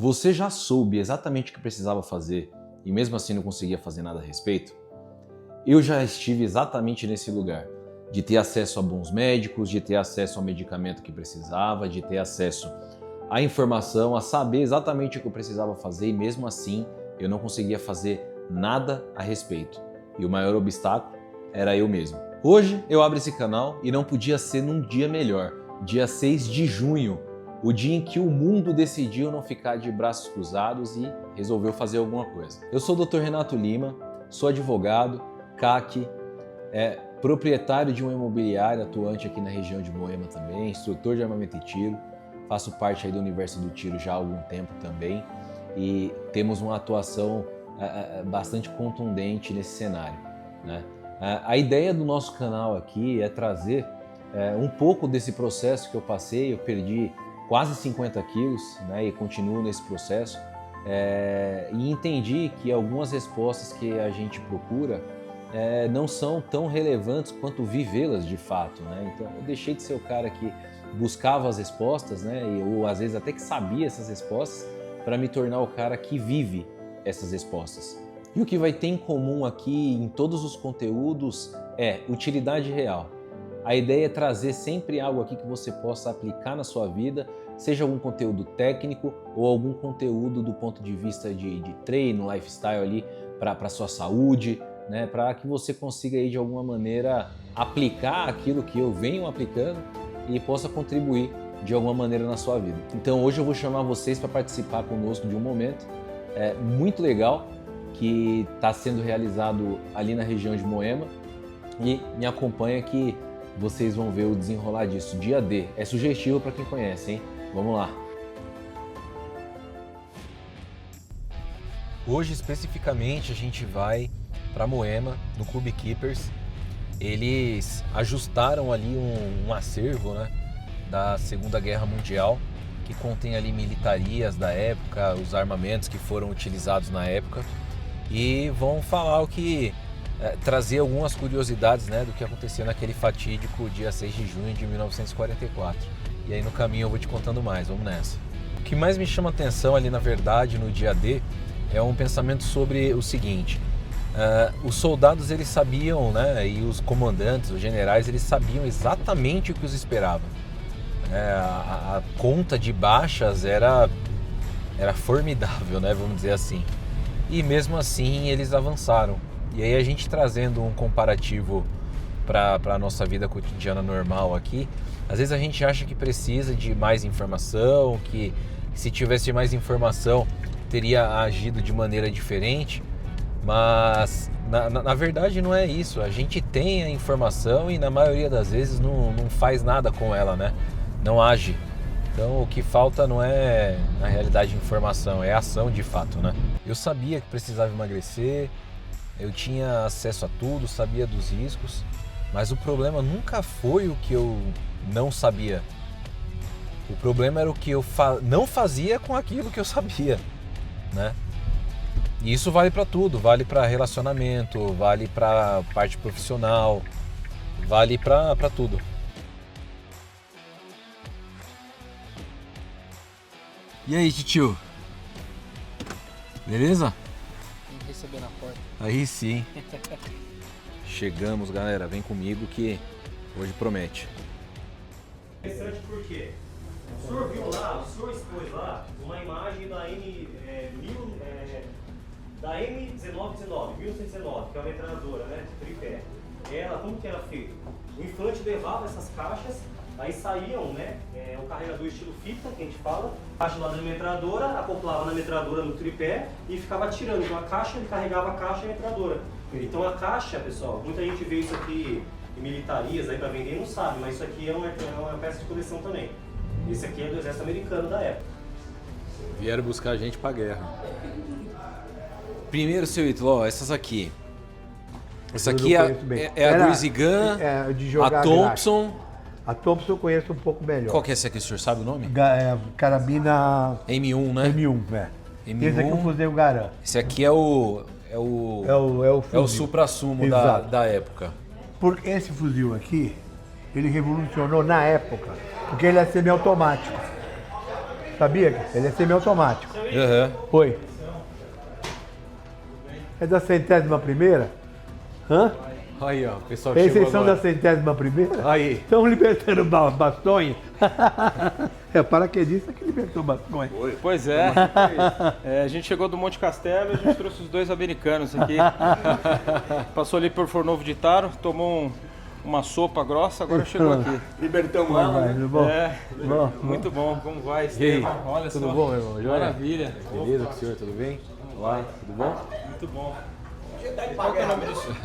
Você já soube exatamente o que precisava fazer e mesmo assim não conseguia fazer nada a respeito? Eu já estive exatamente nesse lugar, de ter acesso a bons médicos, de ter acesso ao medicamento que precisava, de ter acesso à informação, a saber exatamente o que eu precisava fazer e mesmo assim eu não conseguia fazer nada a respeito. E o maior obstáculo era eu mesmo. Hoje eu abro esse canal e não podia ser num dia melhor, dia 6 de junho, o dia em que o mundo decidiu não ficar de braços cruzados e resolveu fazer alguma coisa. Eu sou o Dr. Renato Lima, sou advogado, CAC, proprietário de uma imobiliária atuante aqui na região de Moema também, instrutor de armamento e tiro, faço parte aí do universo do tiro já há algum tempo também e temos uma atuação bastante contundente nesse cenário, né? A ideia do nosso canal aqui é trazer um pouco desse processo que eu passei. Eu perdi quase 50 quilos, né, e continuo nesse processo e entendi que algumas respostas que a gente procura não são tão relevantes quanto vivê-las de fato, né? Então eu deixei de ser o cara que buscava as respostas, né, ou às vezes até que sabia essas respostas, para me tornar o cara que vive essas respostas. E o que vai ter em comum aqui em todos os conteúdos é utilidade real. A ideia é trazer sempre algo aqui que você possa aplicar na sua vida, seja algum conteúdo técnico ou algum conteúdo do ponto de vista de treino, lifestyle ali para a sua saúde, né, para que você consiga aí de alguma maneira aplicar aquilo que eu venho aplicando e possa contribuir de alguma maneira na sua vida. Então hoje eu vou chamar vocês para participar conosco de um momento muito legal que está sendo realizado ali na região de Moema e me acompanha que vocês vão ver o desenrolar disso. Dia D, é sugestivo para quem conhece, hein? Vamos lá! Hoje especificamente a gente vai para Moema, no Clube Keepers. Eles ajustaram ali um acervo, né, da Segunda Guerra Mundial, que contém ali militarias da época, os armamentos que foram utilizados na época, e vão falar o que trazer algumas curiosidades, né, do que aconteceu naquele fatídico dia 6 de junho de 1944. E aí no caminho eu vou te contando mais, vamos nessa. O que mais me chama atenção ali, na verdade, no dia D, é um pensamento sobre o seguinte: os soldados eles sabiam, né, e os comandantes, os generais, eles sabiam exatamente o que os esperava. A conta de baixas era formidável, né, vamos dizer assim. E mesmo assim eles avançaram. E aí a gente trazendo um comparativo para a nossa vida cotidiana normal aqui, às vezes a gente acha que precisa de mais informação, que se tivesse mais informação teria agido de maneira diferente, mas na verdade não é isso. A gente tem a informação e na maioria das vezes não faz nada com ela, né? Não age. Então o que falta não é na realidade informação, é ação de fato, né? Eu sabia que precisava emagrecer, eu tinha acesso a tudo, sabia dos riscos, mas o problema nunca foi o que eu não sabia. O problema era o que eu não fazia com aquilo que eu sabia, né? E isso vale para tudo, vale para relacionamento, vale para parte profissional, vale para tudo. E aí, titio? Beleza? Tem que receber na porta. Aí sim. Chegamos, galera. Vem comigo que hoje promete. Interessante porque o senhor viu lá, o senhor expôs lá uma imagem da M1919, 1119, que é uma metralhadora, né, de tripé. Ela, como que era feito? O infante levava essas caixas, aí saíam, né, o carregador estilo fita, que a gente fala, caixa lá da metralhadora, acoplava na metralhadora no tripé e ficava atirando. Então a caixa, ele carregava a caixa e a metralhadora. Então a caixa, pessoal, muita gente vê isso aqui em militarias aí para vender e não sabe, mas isso aqui é uma peça de coleção também. Esse aqui é do exército americano da época. Vieram buscar a gente pra guerra. Primeiro, seu Ítalo, essas aqui. Essa aqui é a Greasy Gun, a Thompson. A Thompson eu conheço um pouco melhor. Qual que é essa aqui, o senhor sabe o nome? Carabina... M1, né? M1, M1. Esse aqui é o fuzil Garand. Esse aqui é o supra-sumo da época. Porque esse fuzil aqui, ele revolucionou na época, porque ele é semiautomático. Sabia? Ele é semiautomático. Foi. É da 101ª? Hã? Aí, ó, o pessoal Vocês chegou são agora. da 101ª? Aí. Estão libertando bastões? É o paraquedista que libertou bastões. Pois é. A gente chegou do Monte Castelo e a gente trouxe os dois americanos aqui. Passou ali por Fornovo de Taro, tomou uma sopa grossa, agora chegou aqui. Libertamos Vai, ela, né? tudo bom? É, Bom, muito bom. Como vai, E aí, Estevam? Olha tudo só. bom, meu irmão? Joia? Maravilha. Beleza com o senhor, tudo bem? Olá, tudo bom? Muito bom. Qual que é o nome disso?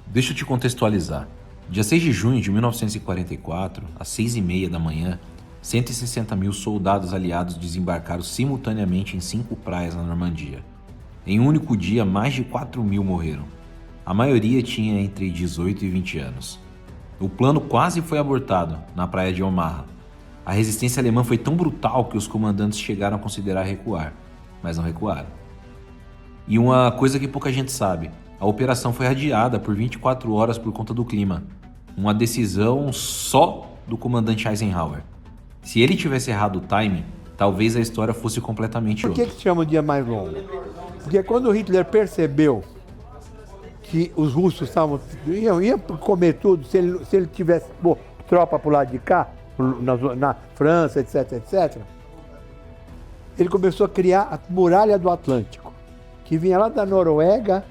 Deixa eu te contextualizar. Dia 6 de junho de 1944, às 6h30 da manhã, 160 mil soldados aliados desembarcaram simultaneamente em 5 praias na Normandia. Em um único dia, mais de 4 mil morreram. A maioria tinha entre 18 e 20 anos. O plano quase foi abortado na praia de Omaha. A resistência alemã foi tão brutal que os comandantes chegaram a considerar recuar, mas não recuaram. E uma coisa que pouca gente sabe, a operação foi adiada por 24 horas por conta do clima. Uma decisão só do comandante Eisenhower. Se ele tivesse errado o timing, talvez a história fosse completamente Por que outra. que chama o dia mais longo? Porque quando o Hitler percebeu que os russos iam comer tudo, se ele tivesse tropa pro lado de cá, na França, etc, etc, ele começou a criar a muralha do Atlântico, que vinha lá da Noruega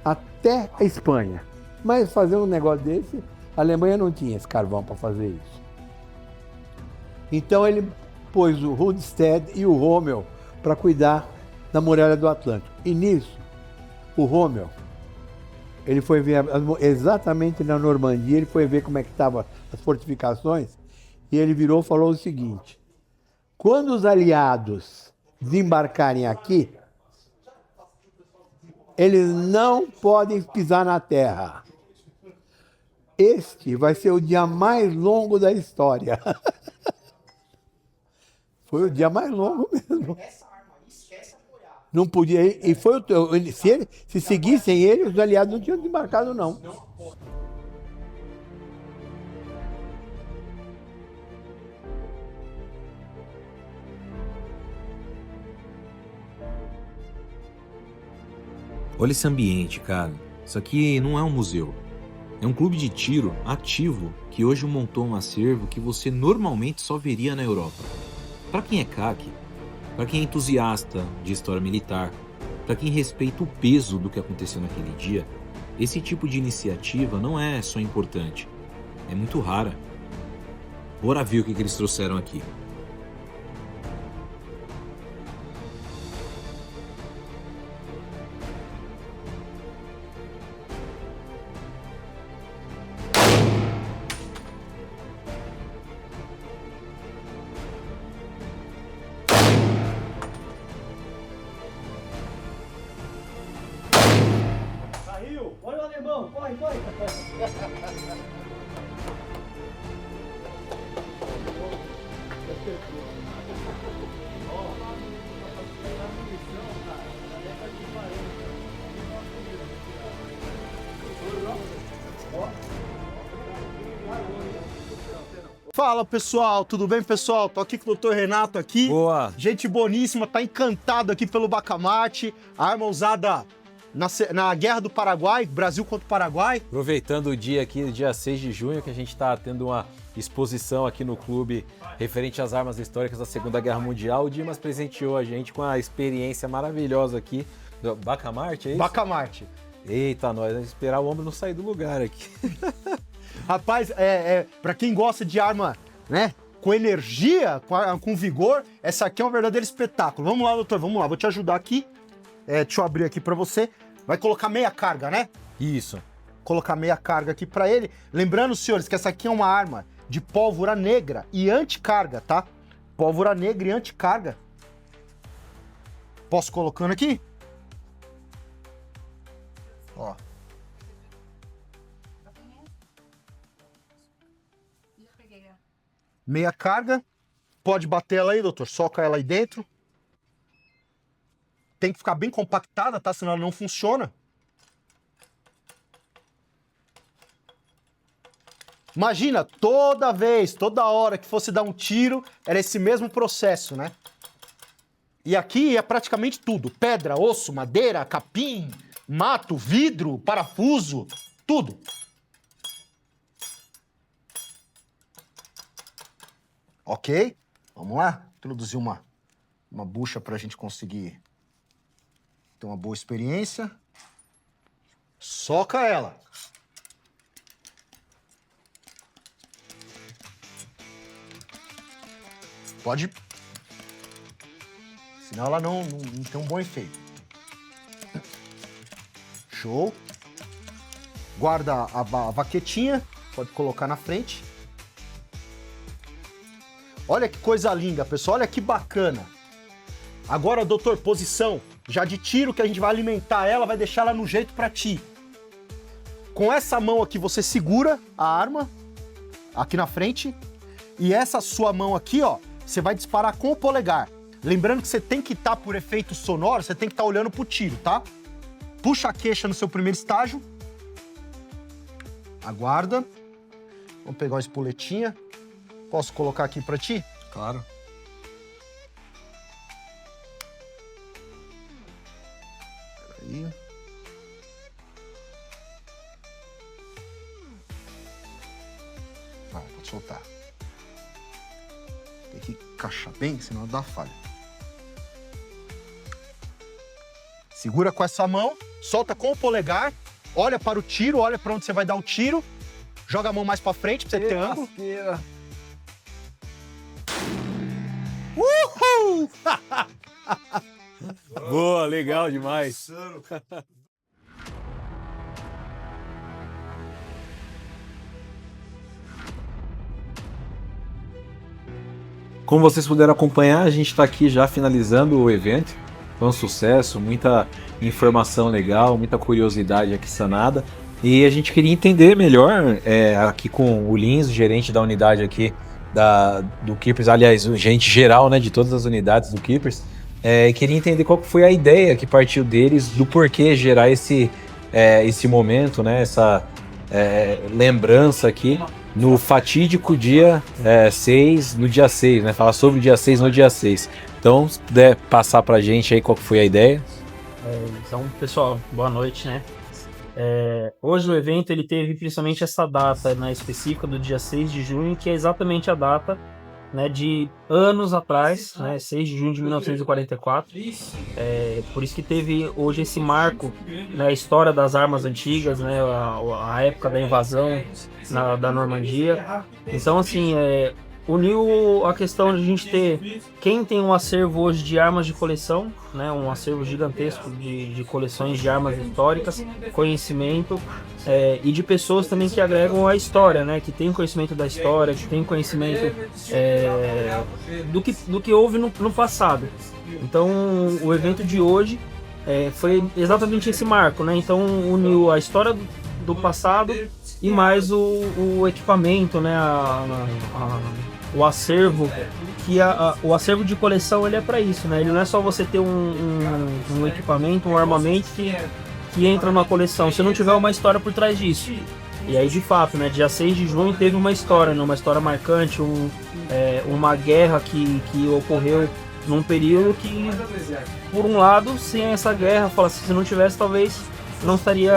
até a Espanha. Mas fazer um negócio desse, a Alemanha não tinha esse carvão para fazer isso. Então ele pôs o Rundstedt e o Rommel para cuidar da muralha do Atlântico. E nisso, o Rommel, ele foi ver exatamente na Normandia, ele foi ver como é que estavam as fortificações, e ele virou e falou o seguinte: quando os aliados desembarcarem aqui, eles não podem pisar na terra. Este vai ser o dia mais longo da história. Foi o dia mais longo mesmo. Não podia. E foi se seguissem ele, os aliados não tinham desembarcado, não. Olha esse ambiente, cara. Isso aqui não é um museu. É um clube de tiro ativo que hoje montou um acervo que você normalmente só veria na Europa. Para quem é CAC, para quem é entusiasta de história militar, para quem respeita o peso do que aconteceu naquele dia, esse tipo de iniciativa não é só importante, é muito rara. Bora ver o que eles trouxeram aqui. Saiu! Olha o alemão! Corre, corre! Fala pessoal, tudo bem pessoal? Tô aqui com o Dr. Renato aqui. Boa! Gente boníssima, tá encantado aqui pelo Bacamarte, a arma usada na Guerra do Paraguai, Brasil contra o Paraguai. Aproveitando o dia aqui, dia 6 de junho, que a gente está tendo uma exposição aqui no clube referente às armas históricas da Segunda Guerra Mundial. O Dimas presenteou a gente com a experiência maravilhosa aqui do Bacamarte, é isso? Bacamarte. Eita, nós vamos esperar o ombro não sair do lugar aqui. Rapaz, pra quem gosta de arma, né, com energia, com vigor, essa aqui é um verdadeiro espetáculo. Vamos lá, doutor, vamos lá, vou te ajudar aqui. Deixa eu abrir aqui pra você. Vai colocar meia carga, né? Isso. Colocar meia carga aqui pra ele. Lembrando, senhores, que essa aqui é uma arma de pólvora negra e anticarga, tá? Pólvora negra e anticarga. Posso colocando aqui? Ó. Meia carga. Pode bater ela aí, doutor. Soca ela aí dentro. Tem que ficar bem compactada, tá? Senão ela não funciona. Imagina, toda vez, toda hora que fosse dar um tiro, era esse mesmo processo, né? E aqui é praticamente tudo. Pedra, osso, madeira, capim, mato, vidro, parafuso, tudo. Ok? Vamos lá? Introduzir uma bucha para a gente conseguir ter uma boa experiência. Soca ela. Pode... Senão ela não tem um bom efeito. Show. Guarda a baquetinha. Pode colocar na frente. Olha que coisa linda, pessoal. Olha que bacana. Agora, doutor, posição. Já de tiro que a gente vai alimentar ela, vai deixar ela no jeito pra ti. Com essa mão aqui, você segura a arma. Aqui na frente. E essa sua mão aqui, ó, você vai disparar com o polegar. Lembrando que você tem que estar, por efeito sonoro, você tem que estar olhando pro tiro, tá? Puxa a queixa no seu primeiro estágio. Aguarda. Vamos pegar uma espoletinha. Posso colocar aqui pra ti? Claro. Peraí. Vai, pode soltar. Tem que encaixar bem, senão dá falha. Segura com essa mão, solta com o polegar, olha para o tiro, olha para onde você vai dar o tiro, joga a mão mais para frente para você ter ângulo. Uhul! Boa, legal demais. Como vocês puderam acompanhar, a gente está aqui já finalizando o evento. Foi um sucesso, muita informação legal, muita curiosidade aqui sanada. E a gente queria entender melhor, aqui com o Lins, o gerente da unidade aqui do Keepers, aliás, o gerente geral, né, de todas as unidades do Keepers. Queria entender qual foi a ideia que partiu deles, do porquê gerar esse momento, né, essa lembrança aqui no fatídico dia 6, no dia 6, né? Falar sobre o dia 6 no dia 6. Então, se puder passar pra gente aí qual que foi a ideia. Então, pessoal, boa noite, né? Hoje o evento ele teve principalmente essa data, né, específica do dia 6 de junho, que é exatamente a data, né, de anos atrás, né, 6 de junho de 1944. Por isso que teve hoje esse marco, né, a história das armas antigas, né, a época da invasão da Normandia. Então, assim, uniu a questão de a gente ter quem tem um acervo hoje de armas de coleção, né, um acervo gigantesco de coleções de armas históricas, conhecimento, e de pessoas também que agregam a história, né, que tem conhecimento da história, que tem conhecimento do que houve no passado. Então o evento de hoje foi exatamente esse marco, né, então uniu a história do passado e mais o equipamento, né, o acervo, que o acervo de coleção ele é para isso, né? Ele não é só você ter um equipamento, um armamento que entra numa coleção, se não tiver uma história por trás disso. E aí, de fato, né, dia 6 de junho teve uma história, né, uma história marcante, uma guerra que ocorreu num período que, por um lado, sem essa guerra, se não tivesse, talvez não estaria...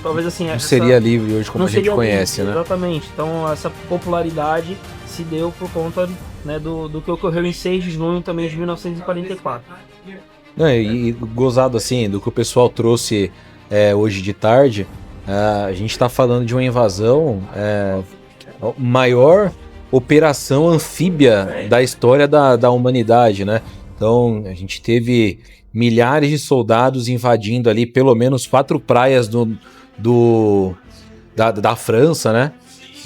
talvez assim... Não seria livre hoje como a gente conhece, livre, né? Exatamente. Então essa popularidade se deu por conta, né, do que ocorreu em 6 de junho também de 1944. E gozado assim, do que o pessoal trouxe hoje de tarde, a gente está falando de uma invasão, maior operação anfíbia da história da humanidade, né? Então a gente teve milhares de soldados invadindo ali pelo menos 4 praias da França, né?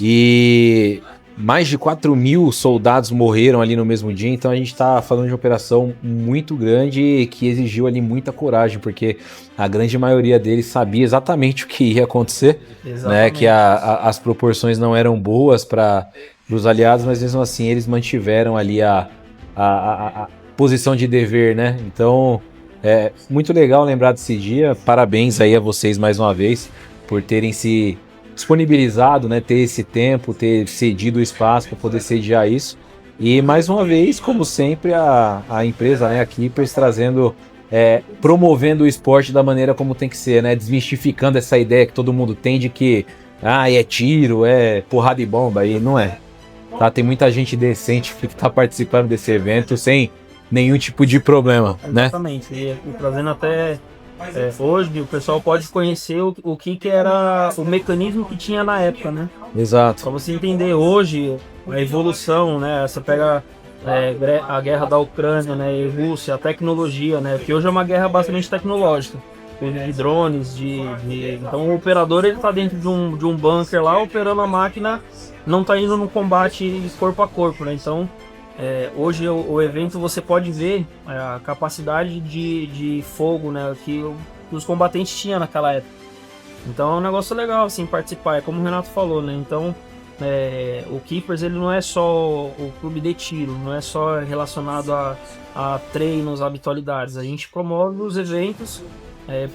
E mais de 4.000 soldados morreram ali no mesmo dia, então a gente está falando de uma operação muito grande que exigiu ali muita coragem, porque a grande maioria deles sabia exatamente o que ia acontecer, né? Que as proporções não eram boas para os aliados, mas mesmo assim eles mantiveram ali a posição de dever, né? Então é muito legal lembrar desse dia. Parabéns aí a vocês mais uma vez por terem se disponibilizado, né, ter esse tempo, ter cedido o espaço para poder sediar isso. E mais uma vez, como sempre, a empresa, né, a Keepers, trazendo, promovendo o esporte da maneira como tem que ser, né? Desmistificando essa ideia que todo mundo tem de que é tiro, é porrada e bomba, e não é. Tá? Tem muita gente decente que está participando desse evento sem nenhum tipo de problema, né? Exatamente. E trazendo até hoje, o pessoal pode conhecer o que era o mecanismo que tinha na época, né? Exato. Pra você entender hoje a evolução, né? Você pega a guerra da Ucrânia, né? E Rússia, a tecnologia, né? Que hoje é uma guerra bastante tecnológica. De drones, então o operador ele tá dentro de um bunker lá operando a máquina, não tá indo no combate corpo a corpo, né? Então hoje o evento você pode ver a capacidade de fogo, né, que os combatentes tinham naquela época. Então é um negócio legal assim participar, é como o Renato falou, né? Então o Keepers ele não é só o clube de tiro, não é só relacionado a treinos, habitualidades. A gente promove os eventos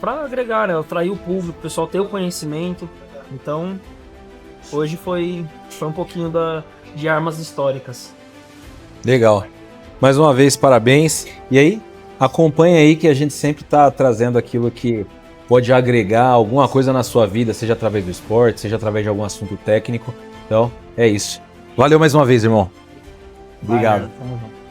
para agregar, né, atrair o público, o pessoal ter o conhecimento. Então hoje foi um pouquinho de armas históricas. Legal. Mais uma vez, parabéns. E aí, acompanha aí que a gente sempre está trazendo aquilo que pode agregar alguma coisa na sua vida, seja através do esporte, seja através de algum assunto técnico. Então, é isso. Valeu mais uma vez, irmão. Obrigado. Tamo junto.